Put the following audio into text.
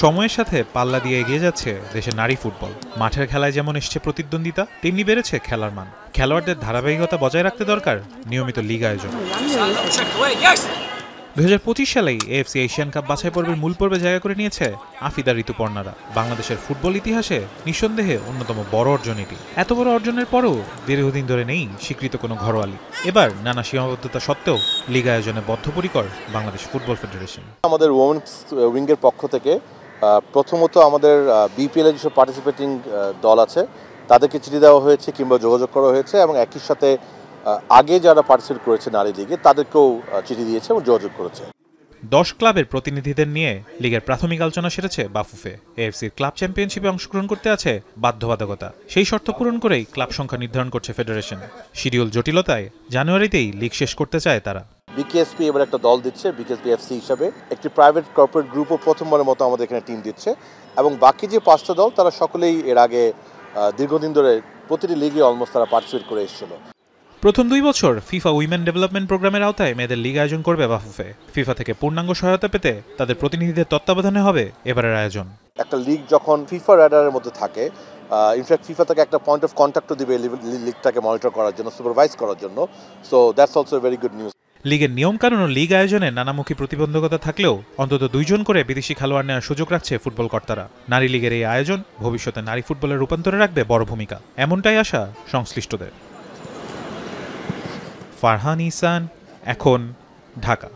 সময়ের সাথে পাল্লা দিয়ে এগিয়ে যাচ্ছে দেশের নারী ফুটবল। মাঠের খেলায় যেমন এসছে প্রতিদ্বন্দ্বিতা, তেমনি বেড়েছে খেলার মান। খেলোয়াড়দের ধারাবাহিকতা বজায় রাখতে দরকার নিয়মিত লীগ আয়োজন। 2025 সালেই এএফসি এশিয়ান কাপ বাছাই পর্বের মূল পর্বে জায়গা করে নিয়েছে আফিদা ঋতুপর্ণারা। বাংলাদেশের ফুটবল ইতিহাসে নিঃসন্দেহে অন্যতম বড় অর্জন এটি। এত বড় অর্জনের পরও দীর্ঘদিন ধরে নেই স্বীকৃত কোনো ঘরোয়া লীগ। এবার নানা সীমাবদ্ধতা সত্ত্বেও লীগ আয়োজনে বদ্ধপরিকর বাংলাদেশ ফুটবল ফেডারেশন। আমাদের ওমেন্স উইংয়ের পক্ষ থেকে প্রথমত আমাদের বিপিএল এর যেসব পার্টিসিপেটিং দল আছে তাদেরকে চিঠি দেওয়া হয়েছে কিংবা যোগাযোগ করা হয়েছে, এবং একই সাথে আগে যারা পার্টিসিপেট করেছে নারী লিগে তাদেরকেও চিঠি দিয়েছে এবং যোগাযোগ করেছে। 10 ক্লাবের প্রতিনিধিদের নিয়ে লিগের প্রাথমিক আলোচনা সেরেছে বাফুফে। এএফসির ক্লাব চ্যাম্পিয়নশিপে অংশগ্রহণ করতে আছে বাধ্যবাধকতা। সেই শর্ত পূরণ করেই ক্লাব সংখ্যা নির্ধারণ করছে ফেডারেশন। শিডিউল জটিলতায় জানুয়ারিতেই লিগ শেষ করতে চায় তারা। বিকেএসপি এবার একটা দল দিচ্ছে, বিকেএসপি এফসি হিসাবে একটি প্রাইভেট কর্পোরেট গ্রুপও প্রথমবারের মতো আমাদের এখানে টিম দিচ্ছে, এবং বাকি যে 5টা দল তারা সকলেই এর আগে দীর্ঘদিন ধরে প্রতিটি লিগে অলমোস্ট তারা পার্টিসিপেট করে এসেছিল। প্রথম 2 বছর ফিফা উইমেন ডেভেলপমেন্ট প্রোগ্রামের আওতায় মেয়েদের লিগ আয়োজন করবে বাফুফে। ফিফা থেকে পূর্ণাঙ্গ সহায়তা পেতে তাদের প্রতিনিধিদের তত্ত্বাবধানে হবে এবারের আয়োজন। একটা লিগ যখন ফিফা রাডারের মধ্যে থাকে, ইনফ্যাক্ট ফিফা থেকে একটা পয়েন্ট অফ কন্ট্যাক্টও দিবে লিগটাকে মনিটর করার জন্য, সুপারভাইজ করার জন্য। So that's also very good news. লিগের নিয়মকানুন ও লিগ আয়োজনে নানামুখী প্রতিবন্ধকতা থাকলেও অন্তত 2 জন করে বিদেশি খেলোয়াড় নেওয়ার সুযোগ রাখছে ফুটবল কর্তারা। নারী লিগের এই আয়োজন ভবিষ্যতে নারী ফুটবলের রূপান্তরে রাখবে বড় ভূমিকা, এমনটাই আশা সংশ্লিষ্টদের। ফারহান ইহসান, এখন, ঢাকা।